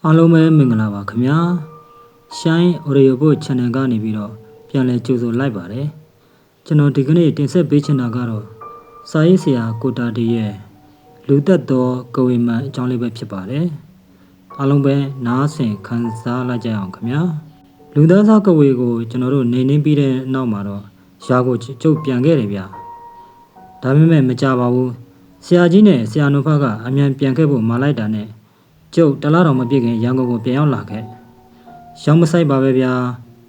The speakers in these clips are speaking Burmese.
အားလုံးပဲမင်္ဂလာပါခင်ဗျာရှိုင်း Audio Book Channel ကနေပြီးတော့ပြန်လည်ကြိုဆိုလိုက်ပါတယ်ကျွန်တော်ဒီကနေ့တင်ဆက်ပေးချင်တာကတော့စာရေးဆရာကိုတာတီရဲ့လူသက်သောကဝေမှန်အကြောင်းလေးပဲဖြစ်ပါတယ်အားလုံးပဲနားဆင်ခံစားလိုက်ကြအောင်ခင်ဗျာလူသားစားကဝေကိုကျွန်တော်တို့နေနှင်းပြီးတဲ့နောက်မှာတော့ရာကိုကျုပ်ပြန်ခဲ့တယ်ဗျာဒါပေမဲ့မကြပါဘူးဆရာကြီးနဲ့ဆရာနိုဖာကအမြန်ပြန်ခဲ့ဖို့မှာလိုက်တာနဲ့ကျုပ်တလားတော်မပြည့်ခင်ရန်ကုန်ကိုပြန်ရောက်လာခဲ့။ရောင်းမဆိုင်ပါပဲဗျာ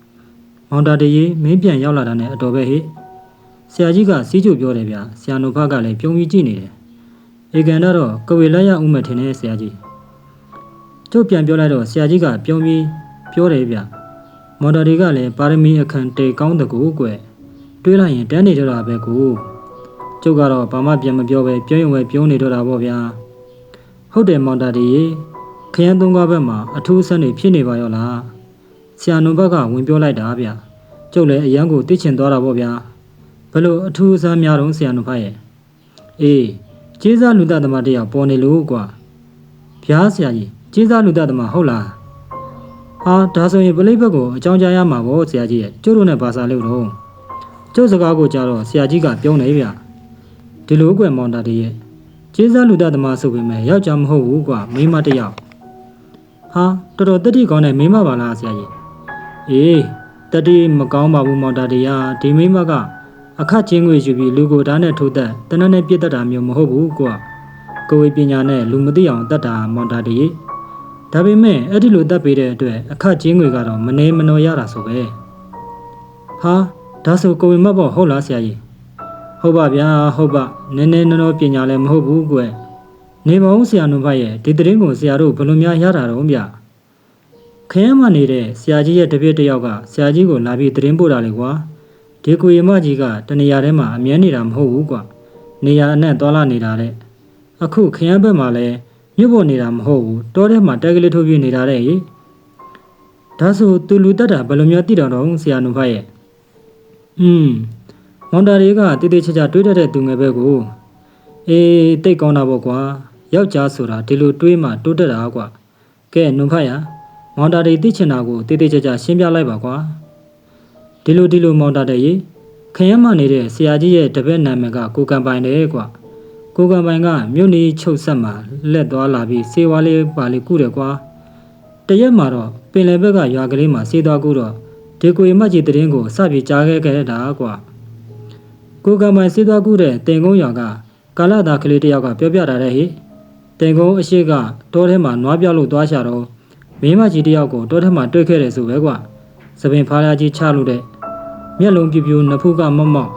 ။မောင်တာတရေမင်းပြန်ရောက်လာတာနဲ့အတော်ပဲဟိ။ဆရာကြီးကစီးကျုပ်ပြောတယ်ဗျာ။ဆရာနိုဖကလည်းပြုံးပြီးကြည့်နေတယ်။ဧကန်တော့ကဝေလိုက်ရဦးမယ်ထင်တယ်ဆရာကြီး။ကျုပ်ပြန်ပြောလိုက်တော့ဆရာကြီးကပြုံးပြီးပြောတယ်ဗျာ။မောင်တာတွေကလည်းပါရမီအခန့်တေကောင်းတကူကွယ်။တွေးလိုက်ရင်တန်းနေကြတာပဲကူ။ကျုပ်ကတော့ဘာမှပြန်မပြောပဲပြုံးရုံပဲပြုံးနေတော့တာပေါ့ဗျာ။ဟုတ်တယ်မောင်တာတွေခရမ်းသုံးကားဘက်မှာအထူးအဆန်းတွေဖြစ်နေပါရောလားဆရာနုဘက်ကဝင်ပြောလိုက်တာဗျကျုပ်လည်းအရန်ကိုသိချင်သွားတာပေါ့ဗျာဘလို့အထူးအဆန်းများတော့ဆရာနုဘရဲ့အေးကျေးဇူးလူသားသမားတယောက်ပေါ်နေလို့ကွာဗျာဆရာကြီးကျေးဇူးလူသားသမားဟုတ်လားဟာဒါဆိုရင်ပလိတ်ဘက်ကိုအကြောင်းကြားရမှာပေါ့ဆရာကြီးရဲ့ကျုပ်တို့နဲ့ဘာသာလို့တော့ကျုပ်စကားကိုကြားတော့ဆရာကြီးကပြောနေဗျဒီလိုကွယ်မောင်တာတည်းရဲ့ကျေးဇူးလူသားသမားဆိုပေမဲ့ယောက်ျားမဟုတ်ဘူးကွာမိန်းမတစ်ယောက်ဟာတော်တော်တတိကောင်းတဲ့မိန်းမပါလားဆရာကြီးအေးတတိမကောင်းပါဘူးမောင်တာတရားဒီမိန်းမကအခက်ချင်းငွေယူပြီးလူကိုဓာတ်နဲ့ထိုးသက်တနက်နဲ့ပြစ်တတ်တာမျိုးမဟုတ်ဘူးကွာကိုယ်ဝေပညာနဲ့လူမသိအောင်တတ်တာမောင်တာတရားဒါပေမဲ့အဲ့ဒီလိုတတ်ပေးတဲ့အတွက်အခက်ချင်းငွေကတော့မနေမနော်ရတာဆိုပဲဟာဒါဆိုကိုယ်ဝေမတ်ပေါ့ဟုတ်လားဆရာကြီးဟုတ်ပါဗျာဟုတ်ပါနည်းနည်းနော်ပညာလည်းမဟုတ်ဘူးကွယ်နေပါဦးဆရာနုဘရဲ့ဒီသတင်းကိုဆရာတို့ဘယ်လိုများရတာတော့ဗျခရမ်းမနေတဲ့ဆရာကြီးရဲ့တပည့်တယောက်ကဆရာကြီးကိုလာပြီးသတင်းပို့တာလေကွာဒီကိုရမကြီးကတနေရာထဲမှာအမြဲနေတာမဟုတ်ဘူးကွာနေရာအနှံ့သွားလာနေတာတဲ့အခုခရမ်းဘက်မှာလည်းမြို့ပေါ်နေတာမဟုတ်ဘူးတောထဲမှာတက်ကလေးထိုးပြနေတာတဲ့ဟိဒါဆိုသူလူတက်တာဘယ်လိုများသိတော်တော့ဆရာနုဘရဲ့မောင်တာတွေကတိတိကျကျတွေးတတ်တဲ့သူငယ်ဘက်ကိုအေးတိတ်ကောင်းတာပေါ့ကွာယောက်ျားဆိုတာဒီလိုတွေးမှတိုးတက်တာကွာကဲနုံဖတ်ရမောင်တာတွေသိချင်တာကိုတိတိကျကျရှင်းပြလိုက်ပါကွာဒီလိုမောင်တာတဲ့ရေခရမ်းမနေတဲ့ဆရာကြီးရဲ့တပည့်နာမည်ကကိုကံပိုင်တယ်ကွာကိုကံပိုင်ကမြို့နေချုပ်ဆက်မှာလက်သွားလာပြီးစေဝါလေးပါလေးကုတယ်ကွာတရက်မှာတော့ပင်လယ်ဘက်ကရွာကလေးမှာစေးသွားကုတော့ဒီကိုရမကြီးတရင်ကိုစပြီးကြားခဲ့တာကွာကိုကံပိုင်စေးသွားကုတဲ့တင်ကုန်းရွာကကာလသားကလေးတယောက်ကပြောပြတာတဲ့ဟိတင်ကုန်းအရှိကတောထဲမှာနွားပြောက်လို့သွားရှာတော့မင်းမကြီးတယောက်ကိုတောထဲမှာတွေ့ခဲ့တယ်ဆိုပဲကွာသပင်ဖားလာကြီးချလို့တဲ့မျက်လုံးပြူပြူနဖူးကမော့မော့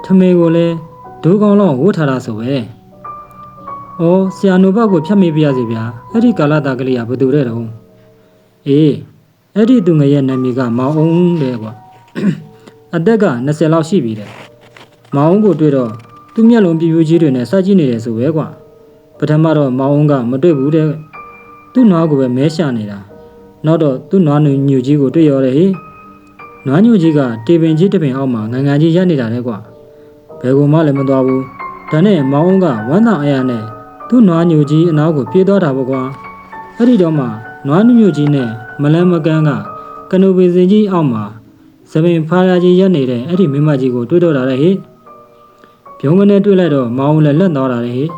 ထမေကိုလည်းဒိုးကောင်းလောက်ဝတ်ထားတာဆိုပဲဩဆရာနိုဘတ်ကိုဖြတ်မိပြရစီဗျာအဲ့ဒီကာလသားကလေးကဘယ်သူတဲ့တော့အေးအဲ့ဒီသူငယ်ရဲ့နာမည်ကမောင်အောင်တဲ့ကွာအသက်က20လောက်ရှိပြီတဲ့မောင်အောင်ကိုတွေ့တော့သူ့မျက်လုံးပြူပြူကြီးတွေနဲ့စကြည့်နေတယ်ဆိုပဲကွာပထမတော့မောင်အောင်ကမတွေ့ဘူးတဲ့သူ့နွားကိုပဲမဲရှာနေတာနောက်တော့သူ့နွားညူကြီးကိုတွေ့ရောတယ်ဟေးနွားညူကြီးကတေပင်ကြီးတပင်အောက်မှာငံကြီးရပ်နေတာလေကွာဘယ်ကိုမှလည်းမသွားဘူးဒါနဲ့မောင်အောင်ကဝမ်းသာအရာနဲ့သူ့နွားညူကြီးအနောက်ကိုပြေးသွားတာပေါ့ကွာအဲ့ဒီတော့မှနွားညူကြီးနဲ့မလန်းမကန်းကကနူပင်စင်ကြီးအောက်မှာသပင်ဖားလာကြီးရပ်နေတဲ့အဲ့ဒီမိမကြီးကိုတွေ့တော့တာလေဟေးပြုံးကနေတွေ့လိုက်တော့မောင်အောင်လည်းလက်သွားတာလေဟေး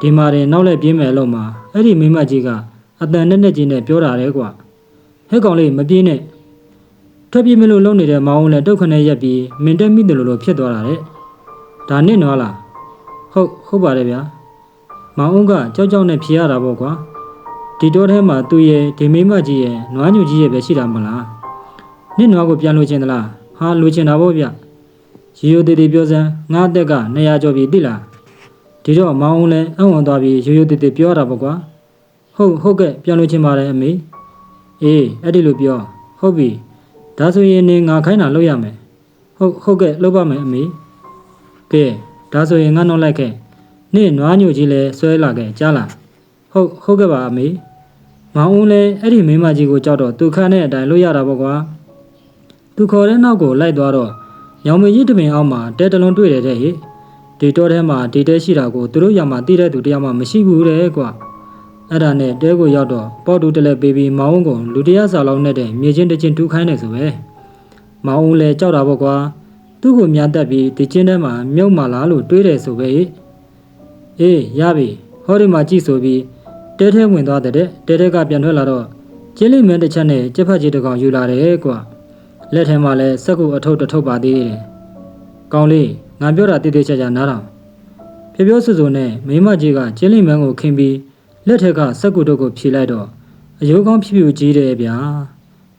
ဒီမှာရင်နောက်လည်းပြင်းမယ်လို့မှအဲ့ဒီမိမကြီးကအတန်နဲ့ကြီးနဲ့ပြောတာလေကွာဟဲ့ကောင်လေးမပြေးနဲ့ထွက်ပြေးမလို့လုံနေတဲ့မောင်လည်းတုတ်ခနဲ့ရက်ပြီးမင်တက်မိတယ်လို့ဖြစ်သွားတာလေဒါနဲ့နော်လားဟုတ်ပါတယ်ဗျာမောင်ကကြောက်ကြောက်နဲ့ဖြေရတာပေါ့ကွာဒီတော့ထဲမှာသူ့ရဲ့ဒီမိမကြီးရဲ့နွားညူကြီးရဲ့ပဲရှိတာမလားနင့်နွားကိုပြန်လို့ချင်းသလားဟာလို့ချင်းတာပေါ့ဗျရီယိုတေတေပြောစမ်းငါအသက်က200ကျော်ပြီသိလားဒီတော့မောင်အောင်လည်းအံ့ဝင်သွားပြီးရိုးရိုးတေတေပြောတာပေါ့ကွာဟုတ်ကဲ့ပြန်လို့ချင်းပါတယ်အမေအေးအဲ့ဒီလိုပြောဟုတ်ပြီဒါဆိုရင်နေငါခိုင်းတာလုပ်ရမယ်ဟုတ်ကဲ့လုပ်ပါမယ်အမေကဲဒါဆိုရင်ငါနှောလိုက်ခဲ့နေ့နွားညိုကြီးလည်းဆွဲလာခဲ့ကြားလားဟုတ်ကဲ့ပါအမေမောင်အောင်လည်းအဲ့ဒီမိမကြီးကိုကြောက်တော့သူခန့်တဲ့အတိုင်းလုပ်ရတာပေါ့ကွာသူခေါ်တဲ့နောက်ကိုလိုက်သွားတော့ရောင်မကြီးတပင်အောက်မှာတဲတလုံးတွေ့တယ်တဲ့ဟိဒီတော့ထဲမှာဒီတဲရှိတာကိုသူတို့ရမှာသိတဲ့သူတယောက်မှမရှိဘူးတဲ့ကွာ အဲ့ဒါနဲ့တဲကိုရောက်တော့ပေါတူတလက်ပေးပြီးမောင်ဦးကိုလူတရားစာလောက်နဲ့တဲ့မြေချင်းတစ်ချင်းတူးခိုင်းနေဆိုပဲမောင်ဦးလည်းကြောက်တာပေါ့ကွာသူ့ကိုမြတ်တက်ပြီးဒီချင်းထဲမှာမြုပ်မာလာလို့တွေးတယ်ဆိုပဲအေးရပြီဟောဒီမှာကြည့်ဆိုပြီးတဲထဲဝင်သွားတဲ့တဲထဲကပြန်ထွက်လာတော့ကျင်းလိမန်းတစ်ချက်နဲ့ကြက်ဖက်ကြီးတစ်ကောင်ယူလာတယ်ကွာလက်ထဲမှာလည်းစက်ကူအထုပ်တစ်ထုပ်ပါသေးတယ်ကောင်းလေးငါပြောတာတိတိကျကျနားထောင်ပြောဆူဆူနဲ့မိမကြီးကကျင်းလိမန်းကိုခင်းပြီးလက်ထက်ကစက်ကူတို့ကိုဖြေလိုက်တော့အယိုးကောင်းဖြူဖြူကြီးတယ်ဗျာ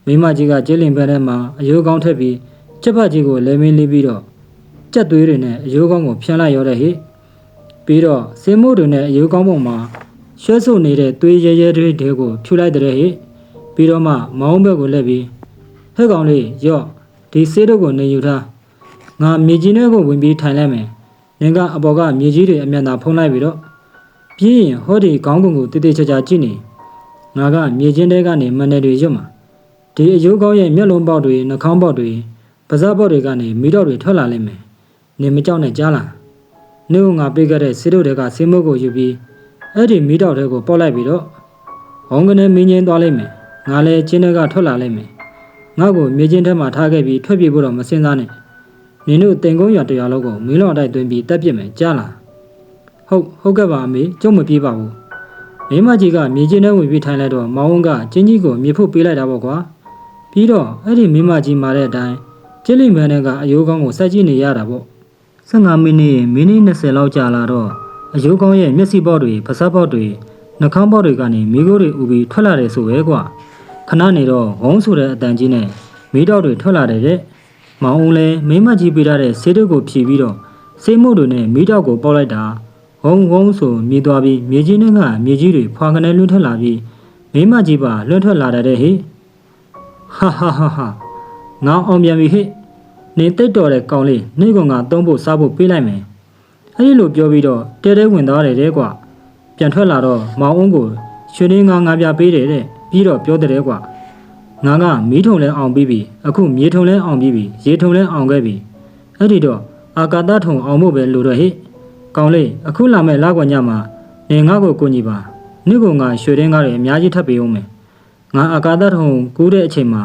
မိမကြီးကကျင်းလိမန်းထဲမှာအယိုးကောင်းထက်ပြီးကြက်ဖက်ကြီးကိုလဲမင်းလေးပြီးတော့ကြက်သွေးတွေနဲ့အယိုးကောင်းကိုဖြန်းလိုက်ရောတဲ့ဟိပြီးတော့စင်မို့တွေနဲ့အယိုးကောင်းပုံမှာရွှဲဆုပ်နေတဲ့သွေးရဲရဲတွေကိုဖြူလိုက်တဲ့ဟိပြီးတော့မှမောင်းဘက်ကိုလက်ပြီးဟဲ့ကောင်လေးရော့ဒီဆေးတို့ကိုနေယူထားငါမြေကြီးထဲကိုဝင်ပြီးထိုင်လိုက်မယ်နင်ကအပေါ်ကမြေကြီးတွေအမျက်နှာဖုံးလိုက်ပြီးတော့ပြီးရင်ဟောဒီခေါင်းကုန်းကိုတိတိကျကျကြည့်နေငါကမြေချင်းတဲကနေမနယ်တွေရွတ်မှာဒီအယိုးကောင်းရဲ့မျက်လုံးပေါက်တွေနှာခေါင်းပေါက်တွေပါးစပ်ပေါက်တွေကနေမိတော့တွေထွက်လာလိမ့်မယ်နင်မကြောက်နဲ့ကြားလားနင်ကငါပေးခဲ့တဲ့ဆေးတို့တွေကဆေးမုတ်ကိုယူပြီးအဲ့ဒီမိတော့တွေကိုပေါက်လိုက်ပြီးတော့ဟောင်းကနေမင်းချင်းသွားလိမ့်မယ်ငါလည်းချင်းတွေကထွက်လာလိမ့်မယ်ငါ့ကိုမြေချင်းထဲမှာထားခဲ့ပြီးထွက်ပြေးဖို့တော့မစင်စားနဲ့နင်တို့တင်ကုန်းရွာတရားလုံးကိုမင်းလောင်တိုက်သွင်းပြီးတက်ပြစ်မယ်ကြားလားဟုတ်ကဲ့ပါအမေကျုပ်မပြေးပါဘူးမိမကြီးကမြေချင်းထဲဝင်ပြီးထိုင်လိုက်တော့မောင်ဝန်းကကျင်းကြီးကိုမြေဖို့ပေးလိုက်တာပေါ့ကွာပြီးတော့အဲ့ဒီမိမကြီးမာတဲ့အတိုင်းကျင်းလိမန်းနဲ့ကအယိုးကောင်းကိုစက်ကြည့်နေရတာပေါ့15မိနစ်20လောက်ကြာလာတော့အယိုးကောင်းရဲ့မျက်စိပေါက်တွေပါးစပ်ပေါက်တွေနှာခေါင်းပေါက်တွေကနေမိခိုးတွေဥပြီးထွက်လာတယ်ဆိုပဲကွာခဏနေတော့ဝုန်းဆိုတဲ့အတန်ကြီးနဲ့မိတော့တွေထွက်လာတယ်တဲ့မောင်ဦးလည်းမိမကြီးပေးထားတဲ့ဆေးတုပ်ကိုဖြီးပြီးတော့ဆေးမှုတ်တွေနဲ့မိတော့ကိုပေါက်လိုက်တာဝုန်းဆိုမြည်သွားပြီးမြေကြီးနဲ့ကမြေကြီးတွေဖွာကနေလွှတ်ထွက်လာပြီးမိမကြီးပါလွှတ်ထွက်လာတဲ့ဟိဟာငေါအောင်ပြန်ပြီဟိနေတိတ်တော်တဲ့ကောင်လေးနေကောင်ကသုံးဖို့စားဖို့ပေးလိုက်မယ်အဲ့ဒီလိုပြောပြီးတော့တဲဝင်သွားတယ်တဲ့ကွာပြန်ထွက်လာတော့မောင်အုံးကိုရွှေရင်းငါပြပေးတယ်တဲ့ပြီးတော့ပြောတဲ့ကွာငါကမီးထုံလဲအောင်ပြီးပြီအခုမြေထုံလဲအောင်ပြီးပြီရေထုံလဲအောင်ခဲ့ပြီအဲ့ဒီတော့အာကာသထုံအောင်ဖို့ပဲလိုတော့ဟိကောင်လေးအခုလာမဲ့လောက်ကွာညမှာနေငါ့ကိုကိုညီပါနေ့ကငါရွှေရင်းကားတွေအများကြီးထပ်ပေးအောင်မယ်ငါအာကာသထုံကူးတဲ့အချိန်မှာ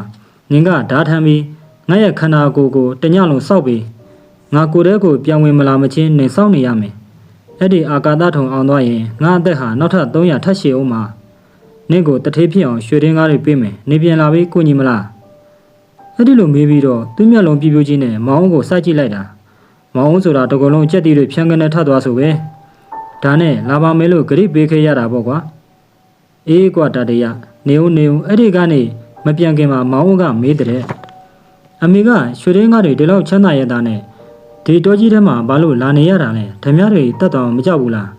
နင်ကဓာထမ်းပြီးငါရဲ့ခန္ဓာကိုယ်ကိုတညလုံးစောက်ပြီးငါကိုယ်တည်းကိုပြန်ဝင်မလာမချင်းနေစောင့်နေရမယ်အဲ့ဒီအာကာသထုံအောင်သွားရင်ငါအသက်ဟာနောက်ထပ်300ထပ်ရှည်အောင်မှာနင့်ကိုတထေးဖြစ်အောင်ရွှေရင်းကားတွေပေးမယ်နေပြန်လာပြီးကိုညီမလားအဲ့ဒီလိုမေးပြီးတော့သူ့မျက်လုံးပြူးပြူးချင်းနဲ့မောင်အောင်ကိုစိုက်ကြည့်လိုက်တာမောင်အောင်ဆိုတာတကယ်လုံးကြက်တီတွေဖြန်းကနေထသွားဆိုပဲဒါနဲ့လာပါမယ်လို့ဂရိပေးခဲ့ရတာပေါ့ကွာအေးကွာတတရနေဦးအဲ့ဒီကနေမပြန်ခင်မှာမောင်အောင်ကမေးတဲ့အမေကရွှေရင်းကားတွေဒီလောက်ချမ်းသာရတာနဲ့ဒီတောကြီးထဲမှာဘာလို့လာနေရတာလဲဓမြတွေတတ်တော်မကြောက်ဘူးလာ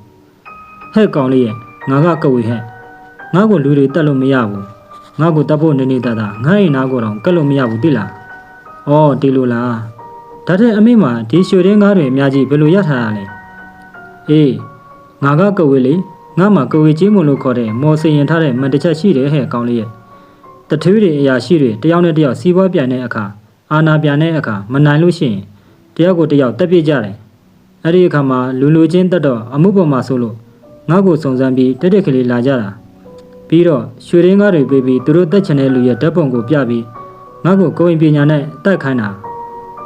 းဟဲ့ကောင်လေးရဲ့ငါကကဝေဟဲ့ငါ့ကိုလူတွေတတ်လို့မရဘူးငါ့ကိုတတ်ဖို့နေနေတတ်တာငါ့ရင်နာကိုတော့ကတ်လို့မရဘူးသိလားဩဒီလိုလားဒါတဲ့အမေမှာဒီရွှေရင်းကားတွေအများကြီးဘယ်လိုရထားတာလဲအေးငါကကဝေလေငါမှကဝေကြီးမလို့ခေါ်တဲ့မော်စင်ရင်ထားတဲ့မန်တစ်ချက်ရှိတယ်ဟဲ့ကောင်လေးရဲ့တထွေးတွေအရာရှိတွေတယောက်နဲ့တယောက်စီးပွားပြန်တဲ့အခါအာနာပြန်တဲ့အခါမနိုင်လို့ရှိရင်တယောက်ကိုတယောက်တက်ပြစ်ကြတယ်အဲ့ဒီအခါမှာလူချင်းတက်တော့အမှုပေါ်မှာဆိုလို့ငါ့ကိုစုံစမ်းပြီးတက်ကလေးလာကြတာပြီးတော့ရွှေရင်းကားတွေပေးပြီးသူတို့တက်ချင်တဲ့လူရဲ့ဓာတ်ပုံကိုပြပြီးငါ့ကိုကိုယ်ရင်ပညာနဲ့တက်ခိုင်းတာ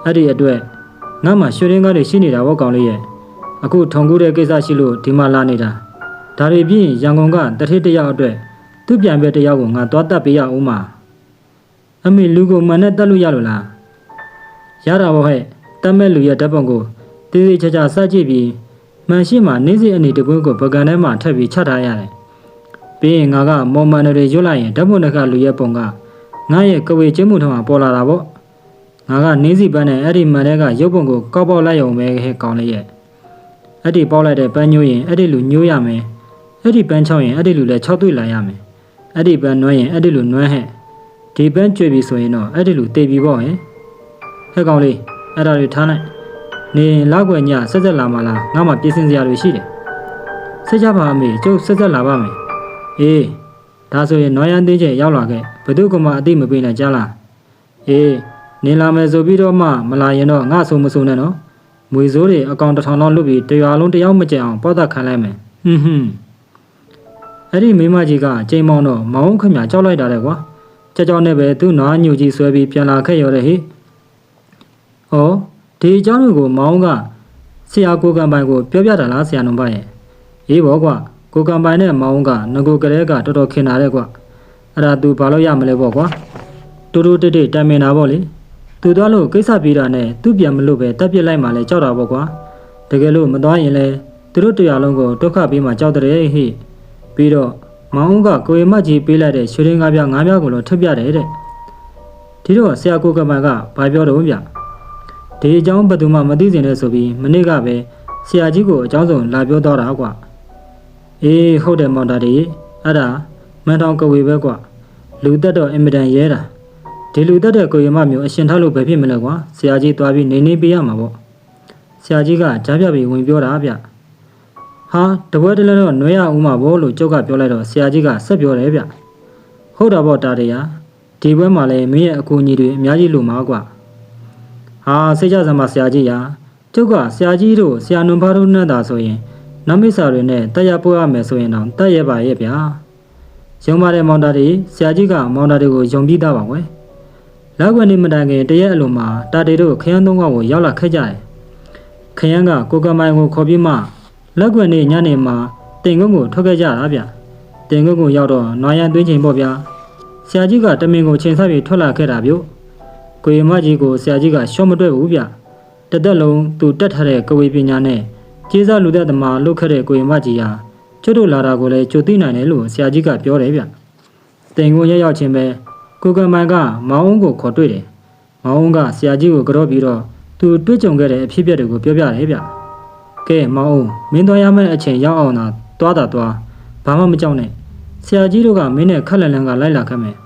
အဲ့ဒီအတွက်ငါမှရွှေရင်းကားတွေရှိနေတာဘောကောင်လေးရဲ့အခုထုံကူးတဲ့ကိစ္စရှိလို့ဒီမှာလာနေတာဒါတွေပြီးရင်ရန်ကုန်ကတထေးတယောက်အတွက်သူ့ပြန်ပဲတယောက်ကိုငါသွားတက်ပေးရအောင်မှာအမေလူကိုမှန်နဲ့တက်လို့ရလို့လားရတာဘောဟဲ့တက်မဲ့လူရဲ့ဓာတ်ပုံကိုတေးသေးချာချာစကြည့်ပြီးမှန်ရှိမှနေစီအနေတကွင်းကိုပကံထဲမှာထပ်ပြီးချထားရတယ်ပြီးရင်ငါကမော်မန်တွေရွတ်လိုက်ရင်ဓာတ်ပုံတွေကလူရဲ့ပုံကငါရဲ့ကဝေချင်းမှုထမှာပေါ်လာတာပေါ့ငါကနေစီပန်းနဲ့အဲ့ဒီမှန်တဲ့ကရုပ်ပုံကိုကောက်ပေါက်လိုက်ရုံပဲဟဲ့ကောင်းလေးရဲ့အဲ့ဒီပေါက်လိုက်တဲ့ပန်းညိုးရင်အဲ့ဒီလူညိုးရမယ်အဲ့ဒီပန်းချောင်းရင်အဲ့ဒီလူလည်း6တွေ့လာရမယ်အဲ့ဒီပန်းနွမ်းရင်အဲ့ဒီလူနွမ်းဟဲ့ဒီပန်းကျွေပြီဆိုရင်တော့အဲ့ဒီလူတေပြီပေါ့ဟဲ့ကောင်းလေးအဲ့ဒါတွေထားလိုက်နေလောက်ွယ်ညဆက်လာမလားငါမှပြင်ဆင်စရာတွေရှိတယ်ဆက်ကြပါအမေကျုပ်ဆက်လာပါမယ်အေးဒါဆိုရင်နွားရမ်းသေးချက်ရောက်လာခဲ့ဘသူကမှအသိမပေးနဲ့ကြားလားအေးနေလာမယ်ဆိုပြီးတော့မှမလာရင်တော့ငါဆိုမဆိုနဲ့နော်မွေစိုးတွေအကောင်1000လောက်လွတ်ပြီးတရွာလုံးတယောက်မကြအောင်ပေါက်သက်ခံလိုက်မယ်ဟွန်း အဲ့ဒီမိမကြီးကကျိန်မောင်းတော့မောင်ခင်ဗျာကြောက်လိုက်တာလေကွာကြောက်နဲ့ပဲသူ့နွားညူကြီးဆွဲပြီးပြန်လာခဲ့ရောတဲ့ဟိ။ဩဒီအကြောင်းကိုမောင်ကဆရာကိုကံပိုင်ကိုပြောပြတာလားဆရာနုံပါရဲ့။အေးဘောကွာကိုကံပိုင်နဲ့မောင်ကငကိုကလေးကတော်တော်ခင်တာတဲ့ကွာ။အဲ့ဒါ तू ဘာလို့ရမလဲပေါ့ကွာ။တူတူတိတိတိုင်မင်တာပေါ့လေ။ तू သွားလို့ကိစ္စပြေးတာနဲ့သူ့ပြန်မလို့ပဲတက်ပြစ်လိုက်မှလဲကြောက်တာပေါ့ကွာ။တကယ်လို့မသွားရင်လဲသူတို့တရားလုံးကိုဒုက္ခပေးမှကြောက်တဲ့ဟိ။ပြီးတော့မောင်ကကိုရီမကြီးပေးလိုက်တဲ့ရွှေရင်းကားပြ၅ပြားကိုလို့ထပ်ပြတယ်တဲ့ဒီတော့ဆရာကိုကမန်ကဘာပြောတော့ဗျဒီအကြောင်းဘယ်သူမှမသိစင်တဲ့ဆိုပြီးမနေ့ကပဲဆရာကြီးကိုအကြောင်းစုံလာပြောတော့တာကွာအေးဟုတ်တယ်မောင်တာဒီအဲ့ဒါမန်တောင်ကဝေပဲကွာလူတက်တော့အင်မတန်ရဲတာဒီလူတက်တဲ့ကိုရီမမျိုးအရှင်ထားလို့ပဲဖြစ်မလဲကွာဆရာကြီးသွားပြီးနေပေးရမှာပေါ့ဆရာကြီးကကြားပြပြီးဝင်ပြောတာဗျဟာတပွဲတလဲတော့နွေရဦးမှာဘောလို့ကျုပ်ကပြောလိုက်တော့ဆရာကြီးကဆက်ပြောတယ်ဗျဟုတ်တာပေါ့တာတရားဒီပွဲမှာလည်းမင်းရဲ့အကူအညီတွေအများကြီးလိုမှာကွာဟာစိတ်ကြစမ်းပါဆရာကြီးရာကျုပ်ကဆရာကြီးတို့ဆရာနွန်ဖားတို့နဲ့တာဆိုရင်နမိတ်စာတွေနဲ့တက်ရပို့ရမယ်ဆိုရင်တော့တက်ရပါရဲ့ဗျာယုံပါတယ်မောင်တာတွေဆရာကြီးကမောင်တာတွေကိုယုံပြီးသားပါကွယ်လောက်ွယ်နေမတိုင်ခင်တရက်အလိုမှာတာတေတို့ခရမ်းသုံးခေါက်ကိုရောက်လာခဲ့ကြတယ်ခရမ်းကကိုကမိုင်ကိုခေါ်ပြီးမှလက်ကွယ်နေညနေမှာတင်ကုန်းကိုထွက်ခဲ့ကြတာဗျတင်ကုန်းကိုရောက်တော့နွားရန်သွင်းချိန်ပေါ့ဗျာဆရာကြီးကတမင်ကိုချိန်ဆက်ပြီးထွက်လာခဲ့တာဗျကိုရီမကြီးကိုဆရာကြီးကရှော့မတွက်ဘူးဗျတသက်လုံးသူတက်ထားတဲ့ကဝေပညာနဲ့ကျေးဇူးလူသက်သမားလုပ်ခဲ့တဲ့ကိုရီမကြီးဟာကျွတ်တို့လာတာကိုလည်းကြိုသိနိုင်တယ်လို့ဆရာကြီးကပြောတယ်ဗျတင်ကုန်းရောက်ချင်းပဲကိုကမိုင်ကမောင်အုံးကိုခေါ်တွေ့တယ်မောင်အုံးကဆရာကြီးကိုကြော့ပြီးတော့သူတွေ့ကြုံခဲ့တဲ့အဖြစ်အပျက်တွေကိုပြောပြတယ်ဗျကဲမောင်အုံးမင်းသွားရမယ့်အချိန်ရောက်အောင်သာသွားဘာမှမကြောက်နဲ့ဆရာကြီးတို့ကမင်းနဲ့ခက်လန်လန်ကလိုက်လာခဲ့မယ်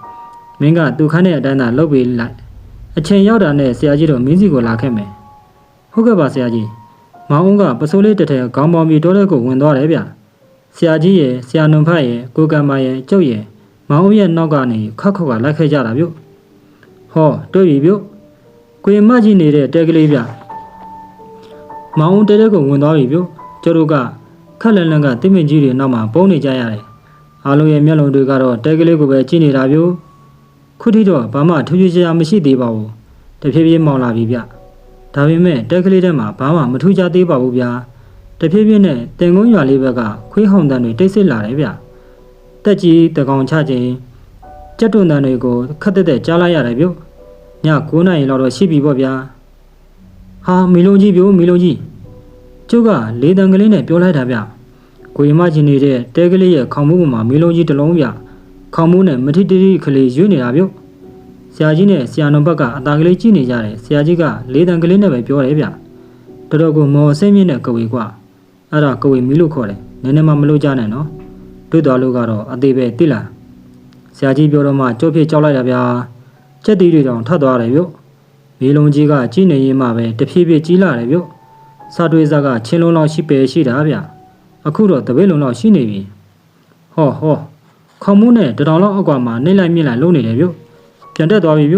မင်းကသူခန်းတဲ့အတိုင်းသာလှုပ်ပေးလိုက်အချိန်ရောက်တာနဲ့ဆရာကြီးတို့မင်းစီကိုလာခဲ့မယ်ဟုတ်ကဲ့ပါဆရာကြီးမောင်အုံးကပစိုးလေးတစ်ထည်ခေါင်းပေါင်းပြီးတောထဲကိုဝင်သွားတယ်ဗျဆရာကြီးရဲ့ဆရာနုံဖတ်ရဲ့ကိုကံမရဲ့ကျုပ်ရဲ့မောင်အုံးရဲ့နောက်ကနေခက်ခက်ကလိုက်ခဲ့ကြတာဗျဟောတွေ့ပြီဗျကိုရင်မကြီးနေတဲ့တဲကလေးဗျမောင်အုံးတဲကိုဝင်သွားပြီဗျကျုပ်တို့ကခက်လန်လန်ကတိမင်ကြီးတွေနောက်မှာပုံနေကြရတယ်အားလုံးရဲ့မျက်လုံးတွေကတော့တဲကလေးကိုပဲကြည့်နေတာဗျခုထိတော့ဘာမှထူးခြားခြားမရှိသေးပါဘူးတဖြည်းဖြည်းမောင်လာပြီဗျဒါပေမဲ့တဲကလေးထဲမှာဘာမှမထူးခြားသေးပါဘူးဗျာတဖြည်းဖြည်းနဲ့တင်ကုန်းရွာလေးဘက်ကခွေးဟောင်တန်တွေတိတ်ဆိတ်လာတယ်ဗျတက်ကြီးတကောင်ချခြင်းကြက်တွန်တန်တွေကိုခက်တက်ကြားလိုက်ရတယ်ဗျည9 နာရီလောက်တော့ရှိပြီပေါ့ဗျာဟာမီလုံးကြီးဗျမီလုံးကြီးကျုပ်ကလေတံကလေးနဲ့ပြောလိုက်တာဗျကိုရီမကြီးနေတဲ့တဲကလေးရဲ့ခေါင်းမူးပေါ်မှာမီလုံးကြီးတစ်လုံးဗျခေါင်းမူးနဲ့မထိတိတိကလေးရွေ့နေတာဗျဆရာကြီးနဲ့ဆရာတော်ဘက်ကအตาကလေးကြည့်နေကြတယ်ဆရာကြီးကလေတံကလေးနဲ့ပဲပြောတယ်ဗျတော်တော်ကိုမော်အစိမ့်မြင့်တဲ့ကဝေကွာအဲ့ဒါကဝေမီလို့ခေါ်တယ်နည်းနည်းမှမလို့ကြနဲ့နော်တွေ့တော်လို့ကတော့အသေးပဲတိလားဆရာကြီးပြောတော့မှကြိုးဖြစ်ကြောက်လိုက်တာဗျာချက်တီးတွေတောင်ထပ်သွားတယ်ဗျမီလုံးကြီးကကြီးနေရင်မှပဲတဖြည်းဖြည်းကြီးလာတယ်ဗျစာတွေးစားကချင်းလုံးလောက်ရှိပေရှိတာဗျအခုတော့တပည့်လုံးလောက်ရှိနေပြီဟောခေါင်းမူးနဲ့တတော်လောက်အောက်ကမှာနှိမ့်လိုက်မြင့်လိုက်လုံးနေတယ်ဗျပြန်တက်သွားပြီဗျ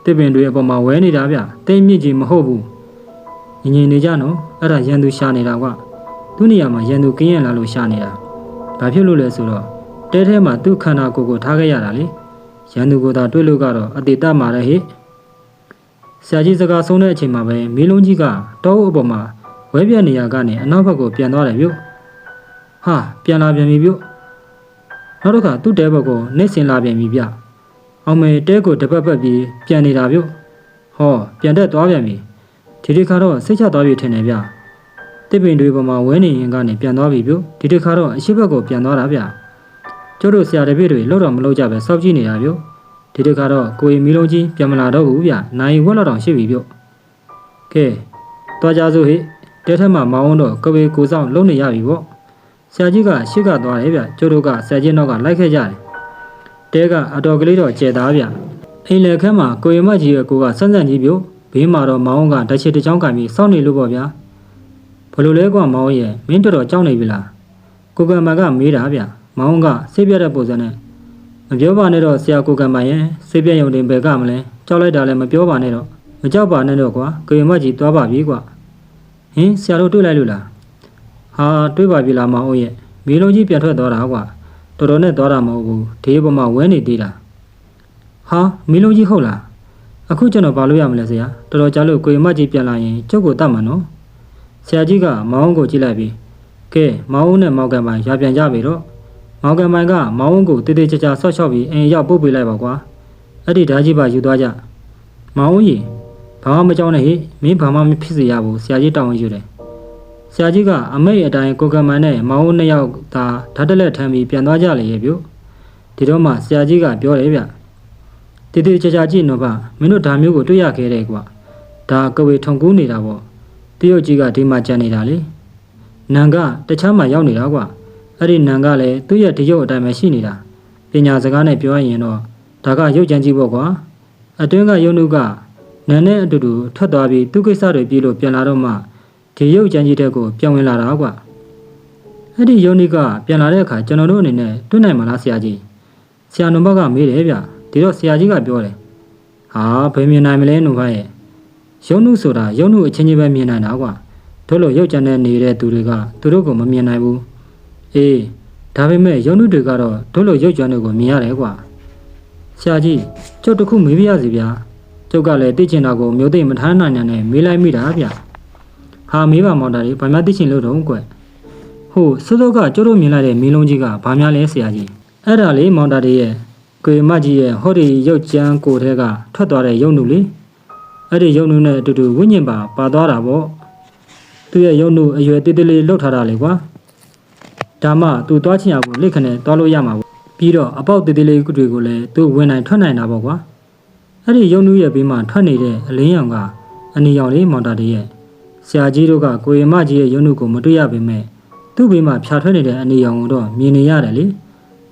တစ်ပင်တွေအပေါ်မှာဝဲနေတာဗျတိမ်မြင့်ကြီးမဟုတ်ဘူးငြင်နေကြနော်အဲ့ဒါရန်သူရှာနေတာကွသူ့နေရာမှာရန်သူကင်းရလာလို့ရှာနေတာဘာဖြစ်လို့လဲဆိုတော့တဲထဲမှာသူ့ခန္ဓာကိုယ်ကိုထားခဲ့ရတာလေရန်သူကိုသာတွေ့လို့ကတော့အတေတမှာလည်းဟိဆရာကြီးစကားဆုံးတဲ့အချိန်မှာပဲမီးလုံးကြီးကတောအုပ်အပေါ်မှာဝဲပြက်နေရကနေအနောက်ဘက်ကိုပြန်သွားတယ်ဗျဟာပြန်လာပြန်ပြီဗျနောက်တစ်ခါသူ့တဲဘက်ကိုနှိမ့်ဆင်လာပြန်ပြီဗျအောင်မေတဲကိုတပတ်ပတ်ပြီးပြန်နေတာဗျဟောပြန်တက်သွားပြန်ပြီဒီတစ်ခါတော့စိတ်ချသွားပြီထင်တယ်ဗျတစ်ပင်တွေပေါ်မှာဝဲနေရင်ကနေပြန်သွားပြီဗျဒီတစ်ခါတော့အရှိဘက်ကိုပြန်သွားတာဗျကျတို့ဆရာတပည့်တွေလောက်တော့မလောက်ကြပဲစောက်ကြည့်နေတာဗျဒီတစ်ခါတော့ကိုရီမီလုံးကြီးပြန်မလာတော့ဘူးဗျနိုင်ဝက်လောက်တောင်ရှိပြီဗျကဲသွားကြစို့ဟိတဲထက်မှာမောင်းတော့ကပေကိုဆောင်လုံးနေရပြီပေါ့ဆရာကြီးကရှေ့ကသွားတယ်ဗျကျတို့ကဆရာကြီးနောက်ကလိုက်ခဲ့ကြတယ်တဲကအတော်ကလေးတော့ကျဲသားဗျအိမ်လယ်ခန်းမှာကိုရီမကြီးရဲ့ကိုကစန်းစန်းကြီးဗျဘေးမှာတော့မောင်းကဓာတ်ချစ်တစ်ချောင်းကင်ပြီးစောင့်နေလို့ပေါ့ဗျာဘလို့လဲကွာမောင်းရဲ့မင်းတော်တော်ကြောက်နေပြီလားကိုကံမန်ကမေးတာဗျမောင်းကစိတ်ပြတ်တဲ့ပုံစံနဲ့မပြောပါနဲ့တော့ဆရာကိုကံမန်ရဲ့စိတ်ပြတ်ရုံတင်ပဲကမလဲကြောက်လိုက်တာလည်းမပြောပါနဲ့တော့မကြောက်ပါနဲ့တော့ကွာကိုရီမကြီးသွားပါပြီကွာဟင်ဆရာတို့တွေ့လိုက်လို့လားဟာတွေ့ပါပြီလားမောင်ရဲ့မီလုံးကြီးပြန်ထွက်သွားတာကွာ တော်တော်နဲ့သွားတာမဟုတ်ဘူးဒီပေါ်မှာဝဲနေသေးတာဟာမီလုံးကြီးဟုတ်လားအခုကျွန်တော်ဘာလို့ရမလဲဆရာတော်တော်ကြာလို့ကိုရမကြီးပြန်လာရင်ကျုပ်ကိုတတ်မှာနော်ဆရာကြီးကမောင်ကိုကြည့်လိုက်ပြီးကဲမောင်နဲ့မောင်ကန်ပိုင်ရွာပြန်ကြပြီတော့မောင်ကန်ပိုင်ကမောင်ကိုတေးသေးချာချာဆော့ချော့ပြီးအိမ်ရောက်ပို့ပေးလိုက်ပါကွာအဲ့ဒီဓာကြီးပါယူသွားကြမောင်ကြီးဘာမှမကြောက်နဲ့ဟိမင်းဘာမှမဖြစ်စေရဘူးဆရာကြီးတောင်းယူတယ်ဆရာကြီးကအမိတ်အတိုင်းကိုကမန်နဲ့မောင်နှစ်ယောက်သာဓာတ်တလက်ထမ်းပြီးပြန်သွားကြလေရဲ့ပြုဒီတော့မှဆရာကြီးကပြောတယ်ဗျတေးသေးချာချာကြည့်နော်ဗျမင်းတို့ဓာမျိုးကိုတွေ့ရခဲ့တယ်ကွာဒါကဝေထုံကူးနေတာပေါ့တရုတ်ကြီးကဒီမှာကြံနေတာလေနန်ကတခြားမှာရောက်နေတာကွာအဲ့ဒီနန်ကလည်းသူ့ရဲ့ဒီရုပ်အတိုင်းပဲရှိနေတာပညာစကားနဲ့ပြောရရင်တော့ဒါကရုပ်ကြံကြီးပေါ့ကွာအတွင်းကယုံနုကနန်နဲ့အတူတူထွက်သွားပြီးသူ့ကိစ္စတွေပြီးလို့ပြန်လာတော့မှဒီရုပ်ကြံကြီးတဲ့ကိုပြောင်းဝင်လာတာကွာအဲ့ဒီယုံနိကပြန်လာတဲ့အခါကျွန်တော်တို့အနေနဲ့တွေ့နိုင်မှာလားဆရာကြီးဆရာနုဘကမေးတယ်ဗျဒီတော့ဆရာကြီးကပြောတယ်ဟာဘယ်မြင်နိုင်မလဲနုဘရဲ့ယုံနုဆိုတာယုံနုအချင်းချင်းပဲမြင်နိုင်တာကွာတို့လိုရုပ်ကြံတဲ့နေတဲ့သူတွေကသူတို့ကိုမမြင်နိုင်ဘူးအေးဒါပေမဲ့ယုံနုတွေကတော့တို့လိုရုပ်ကြံတွေကိုမြင်ရတယ်ကွာဆရာကြီးကျုပ်တခုမေးပြရစီဗျာကျုပ်ကလည်းသိချင်တာကိုမျိုးသိမထားနိုင်နဲ့မေးလိုက်မိတာဗျဟာမေးပါမောင်တာလေးဘာမှသိချင်လို့တော့ကွဟုတ်စိုးစိုးကကျုပ်တို့မြင်လိုက်တဲ့မီးလုံးကြီးကဘာများလဲဆရာကြီးအဲ့ဒါလေးမောင်တာလေးရဲ့ကိုရမကြီးရဲ့ဟောဒီရုပ်ကြံကိုထဲကထွက်သွားတဲ့ယုံနုလေအဲ့ဒီယုံနုနဲ့အတူတူဝိညာဉ်ပါသွားတာပေါ့သူ့ရဲ့ယုံနုအရွယ်တေးသေးလေးလှုပ်ထားတာလေကွာဒါမှသူသွားချင်ရကိုလက်ခနဲ့သွားလို့ရမှာပေါ့ပြီးတော့အပေါက်တေးသေးလေးတွေကိုလည်းသူဝင်နိုင်ထွက်နိုင်တာပေါ့ကွာအဲ့ဒီယုံနုရဲ့ဘေးမှာထွက်နေတဲ့အလင်းရောင်ကအနီရောင်လေးမောင်တာလေးရဲ့ဆရာကြီးတို့ကကိုရမကြီးရဲ့ယုံနုကိုမတွေ့ရပေမဲ့သူ့ဘေးမှာဖြာထွက်နေတဲ့အနီရောင်ကိုတော့မြင်နေရတယ်လ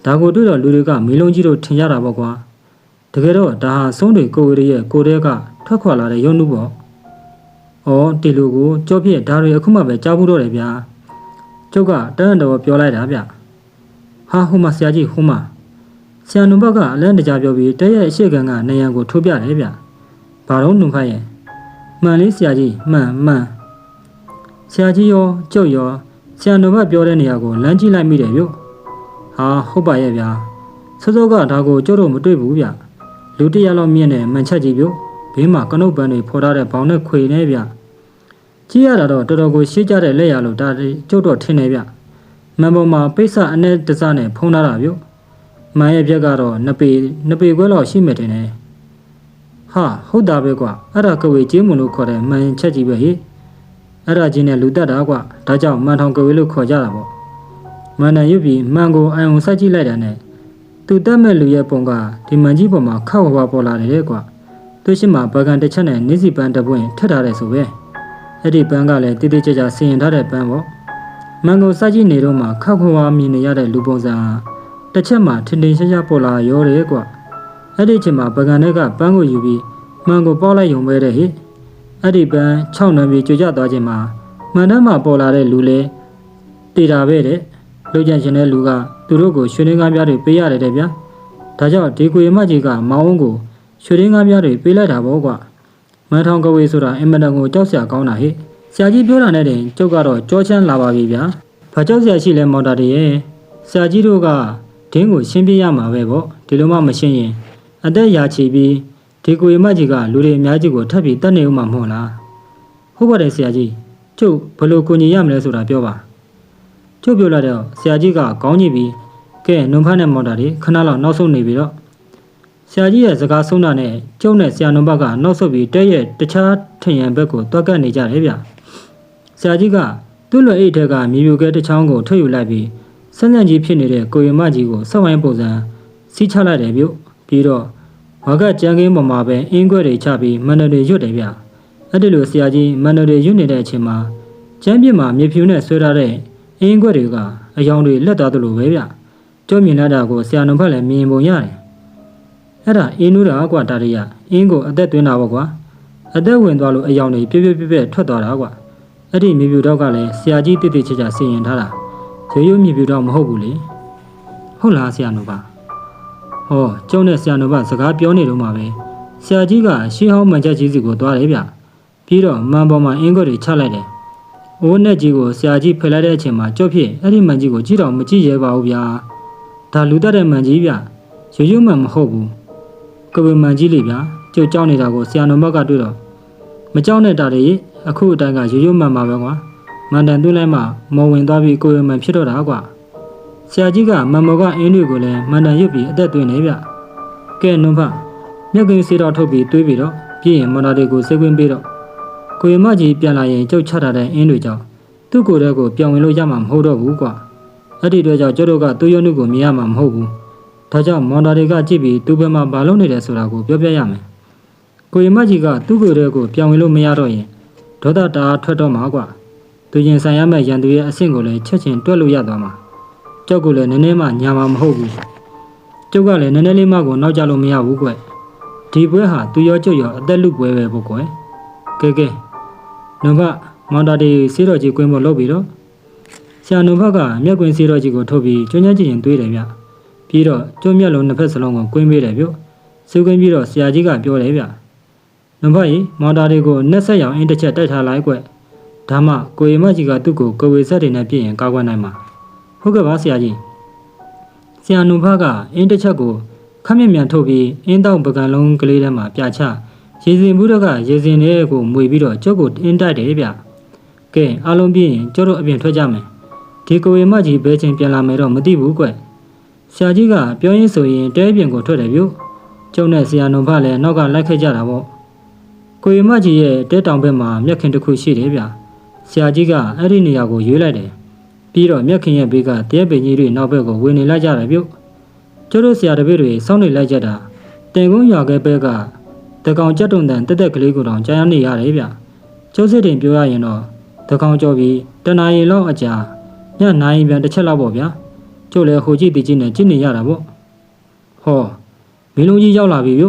ေဒါကိုတွေ့တော့လူတွေကမီးလုံးကြီးတို့ထင်ရတာပေါ့ကွာတကယ်တော့ဒါဟာဆုံးတွေကိုဝေရဲ့ကိုတဲကထွက်ခွာလာတဲ့ယုံနုပေါ့ဩတီလူကိုကြောပြည့်ဒါတွေအခုမှပဲကြားဘူးတော့တယ်ဗျာကျုပ်ကတန်းတော်ပြောလိုက်တာဗျဟာဟိုမှာဆရာကြီးဟိုမှာဆရာနုဘကအလန်းတကြားပြောပြီးတရဲ့အရှိကန်ကနေရန်ကိုထိုးပြတယ်ဗျဘာတော့နုဖတ်ရဲ့မှန်လေးဆရာကြီးမှန်ဆရာကြီးရောကျုပ်ရောဆရာနုဘပြောတဲ့နေရာကိုလမ်းကြည့်လိုက်မိတယ်ဗျဟာဟုတ်ပါရဲ့ဗျာစောစောကဒါကိုကျုပ်တို့မတွေ့ဘူးဗျလူတရလောက်မြင့်တဲ့မှန်ချက်ကြီးဗျဘေးမှာကနုတ်ပန်းတွေဖော်ထားတဲ့ဘောင်နဲ့ခွေနေဗျကြည့်ရတာတော့တော်တော်ကိုရှေ့ကျတဲ့လက်ရလို့ဒါကျုပ်တော့ထင်နေဗျမန်ပေါ်မှာပိဿအနဲ့တစနဲ့ဖုံးထားတာဗျမန်ရဲ့ပြက်ကတော့နှစ်ပေခွဲလောက်ရှိမှတင်တယ်ဟာဟုတ်တာပဲကွာအဲ့ဒါကဝေကျေးမွန်လို့ခေါ်တဲ့မန်ချက်ကြီးပဲဟိအဲ့ဒါချင်းနဲ့လူတက်တာကွာဒါကြောင့်မန်ထောင်ကဝေလို့ခေါ်ကြတာပေါ့မန်နံရွပြီးမန်ကိုအယုံစိုက်ကြည့်လိုက်တာနဲ့သူတက်မဲ့လူရဲ့ပုံကဒီမန်ကြီးပေါ်မှာခောက်ဝါပေါ်လာတယ်ကွာသူရှိမှဘကန်တစ်ချက်နဲ့နေစီပန်းတပွင့်ထက်ထားတယ်ဆိုပဲအဲ့ဒီပန်းကလည်းတိတိကျကျစီရင်ထားတဲ့ပန်းပေါ့မန်ကိုစိုက်ကြည့်နေတော့မှခောက်ဝါမြင်နေရတဲ့လူပုံစံတစ်ချက်မှထင်ထင်ရှားရှားပေါ်လာရောတယ်ကွာအဲ့ဒီချိန်မှာဘကန်တွေကပန်းကိုယူပြီးမန်ကိုပေါက်လိုက်ရုံပဲတဲ့ဟိအဲ့ဒီပန်း6နံပြီးကြွကြသွားခြင်းမှာမန်တမ်းမှာပေါ်လာတဲ့လူလေတည်တာပဲတဲ့လူကြံရှင်တဲ့လူကသူတို့ကိုရွှေရင်းကားပြားတွေပေးရတယ်တဲ့ဗျာဒါကြောင့်ဒီကိုရမကြီးကမောင်ဝန်းကိုရွှေရင်းကားပြားတွေပေးလိုက်တာပေါ့ကွာမန်ထောင်ကဝေဆိုတာအင်မတန်ကိုကြောက်စရာကောင်းတာဟိဆရာကြီးပြောတာနဲ့တင်ကျုပ်ကတော့ကြောချမ်းလာပါပြီဗျာဘာကြောက်စရာရှိလဲမော်တာတွေရဲ့ဆရာကြီးတို့ကဒင်းကိုရှင်းပြရမှာပဲပေါ့ဒီလိုမှမရှင်းရင်အသက်ရာချီပြီးဒီကိုရမကြီးကလူတွေအများကြီးကိုထပ်ပြီးတတ်နေဦးမှာမဟုတ်လားဟုတ်ပါတယ်ဆရာကြီးကျုပ်ဘယ်လိုကိုညီရမလဲဆိုတာပြောပါကျုပ်ပြောလာတော့ဆရာကြီးကခေါင်းညိပြီးကဲနုံဖတ်နဲ့မော်တာတွေခဏလောက်နောက်ဆုံးနေပြီးတော့ဆရာကြီးရဲ့စကားဆုံးတာနဲ့ကျုပ်နဲ့ဆရာနုံဘတ်ကနောက်ဆုတ်ပြီးတဲရဲ့တခြားထင်ရန်ဘက်ကိုတွက်ကပ်နေကြတယ်ဗျဆရာကြီးကသူ့လွယ်အိတ်ထက်ကမြေပြိုကဲတစ်ချောင်းကိုထွက်ယူလိုက်ပြီးစမ်းစမ်းကြီးဖြစ်နေတဲ့ကိုရမကြီးကိုစောက်ဝိုင်းပုံစံစီးချလိုက်တယ်ဗျပြီးတော့ဝါကကြမ်းကင်းပေါ်မှာပဲအင်းခွက်တွေချပြီးမန္တတွေရွတ်တယ်ဗျအဲ့ဒီလိုဆရာကြီးမန္တတွေရွတ်နေတဲ့အချိန်မှာကျမ်းပြစ်မှာမြေဖြူနဲ့ဆွဲထားတဲ့အင်းခွက်တွေကအယောင်တွေလက်သွားသလိုပဲဗျကျုံမြင်လာတာကိုဆရာနုံဖတ်လည်းမြင်ပုံရတယ်အဲ့ဒါအင်းနူးတာကွာတာရီယာအင်းကိုအသက်သွင်းတာပေါ့ကွာအသက်ဝင်သွားလို့အယောင်တွေပြပြထွက်သွားတာကွာအဲ့ဒီမြေပြူတော့ကလည်းဆရာကြီးတိတိကျကျစီရင်ထားတာရိုးရိုးမြေပြူတော့မဟုတ်ဘူးလေဟုတ်လားဆရာနုံပါဟောကျုံနဲ့ဆရာနုံပါစကားပြောနေတော့မှပဲဆရာကြီးကရှေးဟောင်းမှန်ချက်ကြီးစီကိုသွားတယ်ဗျပြီးတော့မန်ပေါ်မှာအင်းခွက်တွေချလိုက်တယ်အိုးနဲ့ကြီးကိုဆရာကြီးဖယ်လိုက်တဲ့အချိန်မှာကြော့ဖြစ်အဲ့ဒီမှန်ကြီးကိုကြည့်တော့မကြည့်ရဲပါဘူးဗျာဒ ဒါလူတက်တဲ့မှန်ကြီးဗျရိုးရိုးမှန်မဟုတ်ဘူးကဝေမှန်ကြီးလေဗျာကျုပ်ကြောက်နေတာကိုဆရာတော်ဘက်ကတွေ့တော့မကြောက်နဲ့တာတွေအခုအတိုင်းကရိုးရိုးမှန်ပါပဲကွာမန်တန်သွင်းလိုက်မှမော်ဝင်သွားပြီးကိုဝေမှန်ဖြစ်တော့တာကွာဆရာကြီးကမန်မော်ကအင်းတွေကိုလည်းမန်တန်ရွတ်ပြီးအသက်သွင်းနေဗျကဲနုံဖမြက်ကင်းစေတော့ထုတ်ပြီးတွေးပြီးတော့ပြည်ရင်မော်တာတွေကိုစိတ်ဝင်ပြီးတော့ကိုဝေမကြီးပြန်လာရင်ကျုပ်ချထားတဲ့အင်းတွေကြောင့်သူ့ကိုယ်တည်းကိုပြောင်းဝင်လို့ရမှာမဟုတ်တော့ဘူးကွာအဲ့ဒီတော့ကြောင့်ကျတို့ကသူ့ရုံးကိုမြင်ရမှာမဟုတ်ဘူးဒါကြောင့်မော်တာတွေကကြည့်ပြီးသူ့ဘက်မှာဘာလုပ်နေတယ်ဆိုတာကိုပြောပြရမယ်ကိုဝေမကြီးကသူ့ကိုယ်တည်းကိုပြောင်းဝင်လို့မရတော့ရင်ဒေါသတအားထွက်တော့မှာကွာသူရင်ဆိုင်ရမယ့်ရန်သူရဲ့အဆင့်ကိုလည်းချက်ချင်းတွက်လို့ရသွားမှာကြောက်ကလည်းနည်းနည်းမှညာမှာမဟုတ်ဘူးကျုပ်ကလည်းနည်းနည်းလေးမှကိုနောက်ကျလို့မရဘူးကွဒီပွဲဟာသူရောကျုပ်ရောအသက်လူပွဲပဲပေါ့ကွကဲနုံဖမော်တာတွေစေးတော်ကြီးကွင်းပေါ်လုပ်ပြီးတော့ဆရာနုံဖကမျက်ကွင်းစေးတော်ကြီးကိုထုတ်ပြီးကျွမ်းကျွမ်းကျင်ကျင်တွေးတယ်ဗျပြီးတော့ကျုံမျက်လုံးနှစ်ဖက်စလုံးကိုကွင်းပေးတယ်ဗျစုကွင်းပြီးတော့ဆရာကြီးကပြောတယ်ဗျနုံဖကြီးမော်တာတွေကိုနှက်ဆက်ရောင်အင်းတစ်ချက်တိုက်ထားလိုက်ကွဒါမှကိုရီမကြီးကသူ့ကိုကိုဝေဆက်တွေနဲ့ပြင်ရင်ကောက်ွက်နိုင်မှာဟုတ်ကဲ့ပါဆရာကြီးဆရာနုံဖကအင်းတစ်ချက်ကိုခက်မြမြန်ထုတ်ပြီးအင်းတောင်ပကံလုံးကလေးထဲမှာပြချရေစင်ဘူးတော့ကရေစင်တွေကိုမွေပြီးတော့ကျုပ်ကိုအင်းတိုက်တယ်ဗျကဲအားလုံးပြီးရင်ကျုပ်တို့အပြင်ထွက်ကြမယ်ဒီကိုဝေမကြီးဘဲချင်းပြန်လာမယ်တော့မသိဘူးကွဆရာကြီးကပြောရင်းဆိုရင်တဲပြင်ကိုထွက်တယ်ဗျကျုံနဲ့ဆရာနုံဖလည်းနောက်ကလိုက်ခဲ့ကြတာပေါ့ကိုဝေမကြီးရဲ့တဲတောင်ဘက်မှာမျက်ခင်တစ်ခုရှိတယ်ဗျဆရာကြီးကအဲ့ဒီနေရာကိုရွေးလိုက်တယ်ပြီးတော့မျက်ခင်ရဲ့ဘေးကတဲပင်ကြီးတွေနောက်ဘက်ကိုဝင်နေလိုက်ကြတယ်ဗျကျုပ်တို့ဆရာတပည့်တွေစောင့်နေလိုက်ကြတာတင်ကုန်းရွာကဲဘက်ကတကောင်ကြက်တုံတန်တက်ကလေးကိုတောင်ကြားနေရတယ်ဗျကျုပ်စစ်တင်ပြောရရင်တော့တကောင်ကြောပြီးတနာရီလောက်အကြာည9ပြန်တစ်ချက်လောက်ပေါ့ဗျာကျုပ်လည်းဟိုကြည့်တည်ကြည့်နဲ့ကြည့်နေရတာပေါ့ဟောမင်းလုံးကြီးရောက်လာပြီဗျ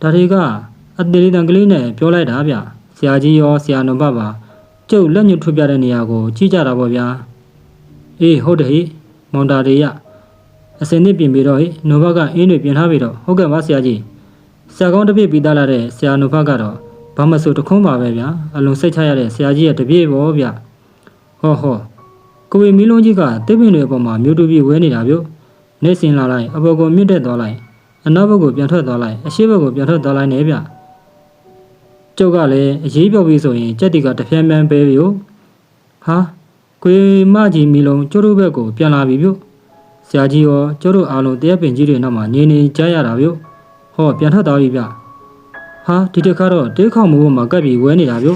ဒါတွေကအသေးလေးတန်ကလေးနဲ့ပြောလိုက်တာဗျဆရာကြီးရောဆရာနုံပါပါကျုပ်လက်ညှိုးထုတ်ပြတဲ့နေရာကိုကြည့်ကြတာပေါ့ဗျာအေးဟုတ်တယ်ဟိမော်တာတွေရအစင်းနစ်ပြင်ပြီးတော့ဟိနုံဘကအင်းတွေပြင်ထားပြီးတော့ဟုတ်ကဲ့ပါဆရာကြီးဆရာကောင်းတပြည့်ပြီးသားလာတဲ့ဆရာနုံဘကတော့ဘာမဆိုတခွန်းပါပဲဗျာအလုံးစိတ်ချရတဲ့ဆရာကြီးရဲ့တပြည့်ပေါ့ဗျဟောကိုဝေမီလုံးကြီးကတစ်ပင်တွေအပေါ်မှာမြို့တူပြီးဝဲနေတာဗျနေစင်လာလိုက်အပေါ်ကိုမြင့်တက်သွားလိုက်အနောက်ဘက်ကိုပြန်ထွက်သွားလိုက်အရှေ့ဘက်ကိုပြန်ထွက်သွားလိုက်နေဗျကျုပ်ကလည်းအရေးပြောပြီးဆိုရင်ကြက်တီကတဖြန်းဖြန်းပဲဗျဟာကိုဝေမကြီးမီလုံးကျိုးတို့ဘက်ကိုပြန်လာပြီဗျဆရာကြီးရောကျိုးတို့အားလုံးတရားပင်ကြီးတွေနောက်မှာနေနေကြားရတာဗျဟောပြန်ထွက်သွားပြီဗျဟာဒီတစ်ခါတော့တေးခေါင်မှုမှာကပ်ပြီးဝဲနေတာဗ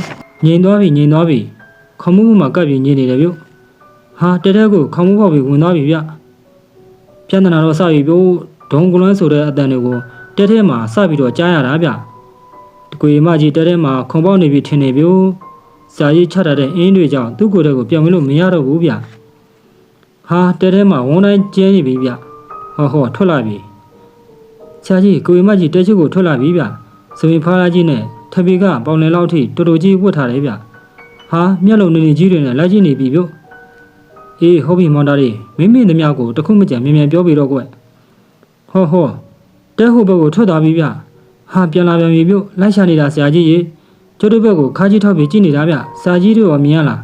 ျငြိမ်သွားပြီခေါင်မှုမှာကပ်ပြီးငြိမ်နေတယ်ဗျဟာတဲတဲကိုခေါင်မှုပေါက်ပြီးဝင်သွားပြီဗျပြန်တနာတော့စပြီဗျဒုံကလွန်းဆိုတဲ့အတန်တွေကိုတဲထဲမှာစပြီးတော့ကြားရတာဗျတကွေမကြီးတဲထဲမှာခုံပေါက်နေပြီထင်နေဗျဆရာကြီးချထားတဲ့အင်းတွေကြောင့်သူ့ကိုယ်တည်းကိုပြန်ဝင်လို့မရတော့ဘူးဗျဟာတဲထဲမှာဝန်းတိုင်းကျင်းနေပြီဗျဟောထွက်လာပြီဆရာကြီးကိုဝေမကြီးတဲချုပ်ကိုထွက်လာပြီဗျဆိုရင်ဖားလာကြီးနဲ့ထပီကပေါင်လယ်လောက်ထိတော်တော်ကြီးဝတ်ထားတယ်ဗျဟာမျက်လုံးနေကြီးတွေနဲ့လိုက်ကြည့်နေပြီဗျအေးဟုတ်ပြီမောင်တာလေးမိမိသမျှကိုတခုမကြံမြန်ပြောပြီးတော့ကွဟောတဲဟိုဘက်ကိုထွက်သွားပြီဗျဟာပြန်လာပြန်ပြီဗျလိုက်ရှာနေတာဆရာကြီးရေကျတို့ဘက်ကိုခါးကြီးထောက်ပြီးကြည့်နေတာဗျဆရာကြီးတို့ရောမြင်ရလား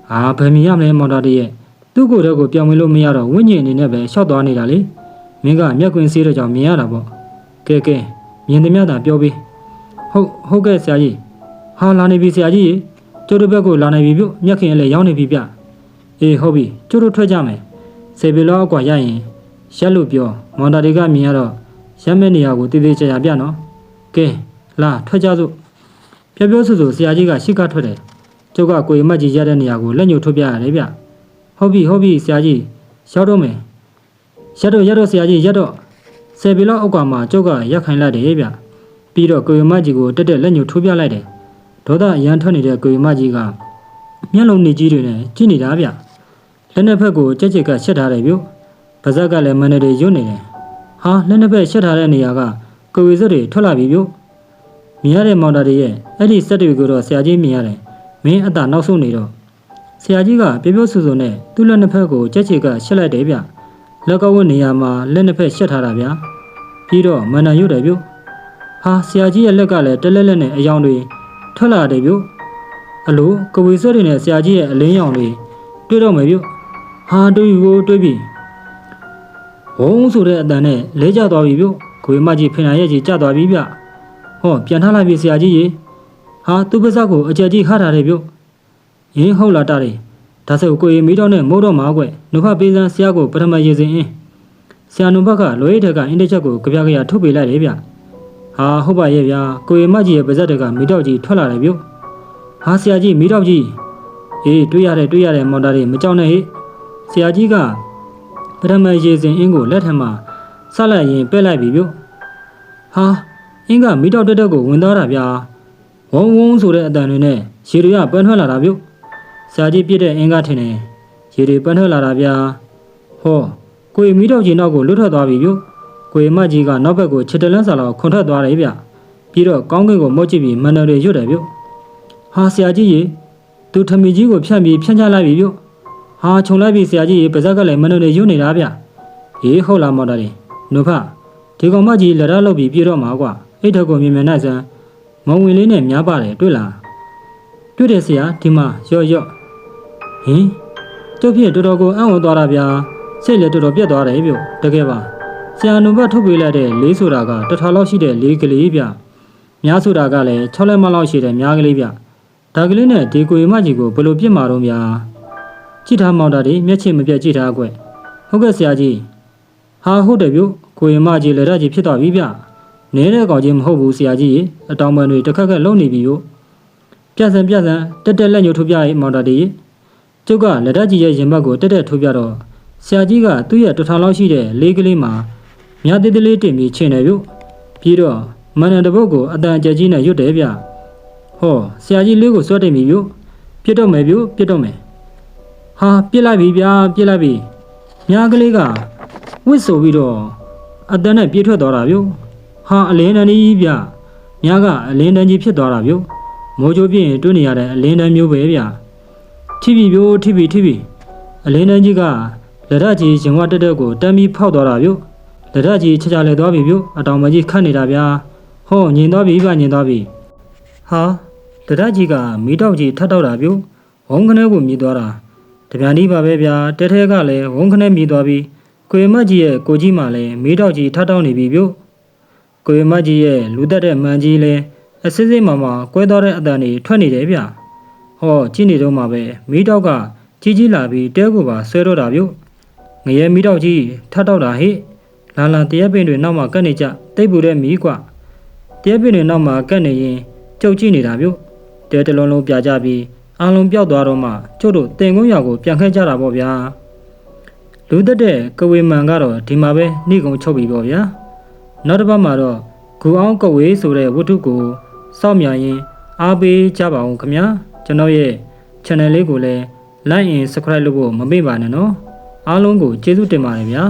ဟာဘယ်မြင်ရမလဲမောင်တာလေးရဲ့သူ့ကိုယ်တည်းကိုပြောင်းဝင်လို့မရတော့ဝိညာဉ်အနေနဲ့ပဲရှောက်သွားနေတာလေမင်းကမျက်ကွင်းစေးတဲ့ကြောင့်မြင်ရတာပေါ့ကဲမြင်သမျှသာပြောပြီးဟုတ်ကဲ့ဆရာကြီးဟာလာနေပြီဆရာကြီးရေကျတို့ဘက်ကိုလာနေပြီဗျမျက်ခင်လည်းရောက်နေပြီဗျအေးဟုတ်ပြီကျတို့ထွက်ကြမယ်စေပီလောအကွာရရင်ရက်လို့ပြောမော်တာတွေကမြင်ရတော့ရက်မဲ့နေရာကိုတည်တည်ချာချာပြနော်ကဲလာထွက်ကြစို့ပြောဆိုဆရာကြီးကရှစ်ကထွက်တယ်ကျုပ်ကကိုရီမကြီးရတဲ့နေရာကိုလက်ညှိုးထုတ်ပြရတယ်ဗျဟုတ်ပြီဆရာကြီးရောက်တော့မယ်ရတော့ဆရာကြီးရတော့စေပီလောအောက်ကမှာကျုပ်ကရက်ခိုင်းလိုက်တယ်ဗျပြီးတော့ကိုရီမကြီးကိုတက်လက်ညှိုးထိုးပြလိုက်တယ်ဒေါသအရန်ထွက်နေတဲ့ကိုရီမကြီးကမျက်လုံးနေကြီးတွေနဲ့ကြည့်နေတာဗျလက်နှစ်ဖက်ကိုကြက်ကရှက်ထားတယ်ဗျပါဇက်ကလည်းမန်နေတွေရွတ်နေတယ်ဟာလက်နှစ်ဖက်ရှက်ထားတဲ့နေရာကကိုဝေစက်တွေထွက်လာပြီဗျမြင်ရတဲ့မော်တာတွေရဲ့အဲ့ဒီစက်တွေကိုတော့ဆရာကြီးမြင်ရတယ်မင်းအသာနောက်ဆုံးနေတော့ဆရာကြီးကပြောဆူနဲ့သူ့လက်နှစ်ဖက်ကိုကြက်ကရှက်လိုက်တယ်ဗျလက်ကဝတ်နေရာမှာလက်နှစ်ဖက်ရှက်ထားတာဗျပြီးတော့မန်နာရွတ်တယ်ဗျဟာဆရာကြီးရဲ့လက်ကလည်းတလက်နဲ့အယောင်တွေထွက်လာတယ်ဗျအလိုကဝေစက်တွေနဲ့ဆရာကြီးရဲ့အလင်းရောင်တွေတွေ့တော့မယ်ဗျဟာတွေးပြီ ဝုန်းဆိုတဲ့အတန်နဲ့လဲကျသွားပြီဗျကိုမကြီးဖင်နာရဲ့ကြီးကျသွားပြီဗျဟောပြန်ထားလိုက်ပြီဆရာကြီးရေဟာသူ့ပါးစပ်ကိုအကြက်ကြီးခါထားတယ်ဗျယင်းဟုတ်လားတားတယ်ဒါဆိုကိုမီတော့နဲ့မိုးတော့မှာကွနုဖပေးစမ်းဆရာကိုပထမရေစင်အင်းဆရာနုဘက်ကလွေးထက်ကအင်းတစ်ချက်ကိုကြပြကြရထုတ်ပေးလိုက်တယ်ဗျဟာဟုတ်ပါရဲ့ဗျာကိုမကြီးရဲ့ပါးစပ်တွေကမီတော့ကြီးထွက်လာတယ်ဗျဟာဆရာကြီးမီတော့ကြီးအေးတွေ့ရတယ်မော်တာတွေမကြောက်နဲ့ဟိဆရာကြီးကပထမရေစင်အင်းကိုလက်ထက်မှာဆက်လိုက်ရင်ပဲ့လိုက်ပြီဗျဟာအင်းကမီတော့တက်ကိုဝင်သွားတာဗျာဝုန်းဆိုတဲ့အတန်တွေနဲ့ရေတွေကပန်းထွက်လာတာဗျဆရာကြီးပြစ်တဲ့အင်းကထင်တယ်ရေတွေပန်းထွက်လာတာဗျာဟောကိုမီတော့ကြီးနောက်ကိုလွတ်ထွက်သွားပြီဗျကိုမကြီးကနောက်ဘက်ကိုခြေတလန်းစာလောက်ခွန်ထွက်သွားတယ်ဗျပြီးတော့ကောင်းကင်ကိုမော့ကြည့်ပြီးမန်နယ်တွေရွတ်တယ်ဗျဟာဆရာကြီးရေသူထမီကြီးကိုဖြန့်ချလိုက်ပြီဗျဟာခြုံလိုက်ပြီဆရာကြီးရေပါဇက်ကလည်းမန်နယ်တွေရွတ်နေတာဗျဟေးဟုတ်လားမော်တာတွေနုဖဒီကောင်မကြီးလက်ရလောက်ပြီးပြေတော့မှာကွာအိတ်ထက်ကိုမြင်မြင်နိုင်စမ်းမုံဝင်လေးနဲ့များပါတယ်တွေ့လားတွေ့တယ်ဆရာဒီမှာရော့ဟင်တို့ဖြစ်တော်တော်ကိုအံ့ဩသွားတာဗျာစိတ်လည်းတော်တော်ပြတ်သွားတယ်ဗျတကယ်ပါဆရာနုဘထုတ်ပေးလိုက်တဲ့လေးဆိုတာက1000လောက်ရှိတဲ့လေးကလေးဗျများဆိုတာကလည်း6လက်မလောက်ရှိတဲ့များကလေးဗျဒါကလေးနဲ့ဒီကိုမကြီးကိုဘယ်လိုပြစ်မှာတော့များကြည့်ထားမောင်တာတွေမျက်ခြေမပြတ်ကြည့်ထားကွဟုတ်ကဲ့ဆရာကြီးဟာဟုတ်တယ်ဗျကိုမကြီးလက်ရကြီးဖြစ်သွားပြီဗျနေတဲ့ကောင်ကြီးမဟုတ်ဘူးဆရာကြီးအတောင်ပံတွေတစ်ခက်ခက်လုံနေပြီဗျပြတ်စံတက်လက်ညှို့ထိုးပြရေးမောင်တာတွေကျုပ်ကလက်ရကြီးရဲ့ရင်ဘတ်ကိုတက်ထိုးပြတော့ဆရာကြီးကသူ့ရဲ့1000လောက်ရှိတဲ့လေးကလေးမှာမြားသေးသေးလေးတင်ပြီးချင်းတယ်ဗျပြီးတော့မန်နန်တပုတ်ကိုအတန်ကြက်ကြီးနဲ့ရွတ်တယ်ဗျဟောဆရာကြီးလေးကိုစွတ်တင်ပြီဗျပြစ်တော့မယ်ဗျပြစ်တော့မယ်ဟာပြစ်လိုက်ပြီဗျာပြစ်လိုက်ပြီမြားကလေးကဝစ်ဆိုပြီးတော့အတန်နဲ့ပြေးထွက်သွားတာဗျဟာအလင်းတန်းကြီးဗျမြားကအလင်းတန်းကြီးဖြစ်သွားတာဗျမိုးချိုးပြင်းရင်တွေ့နေရတဲ့အလင်းတန်းမျိုးပဲဗျထိပြီဗျထိပြီအလင်းတန်းကြီးကလက်ရကြီးရင်ဝတက်ကိုတမ်းပြီးဖောက်သွားတာဗျလက်ရကြီးချလဲသွားပြီဗျအတောင်မကြီးခတ်နေတာဗျာဟောညင်သွားပြီဗျညင်သွားပြီဟာလက်ရကြီးကမီးတောက်ကြီးထပ်တော့တာဗျဝုန်းခနဲကိုမြည်သွားတာတပြန်ဒီပါပဲဗျာတဲထဲကလည်းဝုန်းခနဲမြည်သွားပြီကိုမကြီးရဲ့ကိုကြီးမှလည်းမီးတောက်ကြီးထပ်တော့နေပြီဗျကိုမကြီးရဲ့လူတက်တဲ့မှန်ကြီးလည်းအစစ်စစ်မှကွဲသွားတဲ့အတန်တွေထွက်နေတယ်ဗျဟောကြည့်နေတော့မှပဲမီးတောက်ကကြီးလာပြီးတဲကိုပါဆွဲတော့တာဗျငရဲမီးတောက်ကြီးထပ်တော့တာဟိလာတရက်ပင်တွေနောက်မှကတ်နေကြတိတ်ပူတဲ့မီးကွတရက်ပင်တွေနောက်မှကတ်နေရင်ကြုတ်ကြည့်နေတာဗျတဲတလုံးလုံးပြကြပြီးအားလုံးပျောက်သွားတော့မှကျုပ်တို့တင်ကုန်းရွာကိုပြန်ခဲ့ကြတာပေါ့ဗျာလူသက်တဲ့ကဝေမန်ကတော့ဒီမှာပဲနှိကုံချုပ်ပြီပေါ့ဗျာနောက်တစ်ပတ်မှာတော့ဂူအောင်ကဝေဆိုတဲ့ဝတ္ထုကိုစောင့်မြရင်အားပေးကြပါဦးခင်ဗျာကျွန်တော်ရဲ့ channel လေးကိုလည်း like and subscribe လုပ်ဖို့မမေ့ပါနဲ့နော်အားလုံးကိုကျေးဇူးတင်ပါတယ်ဗျာ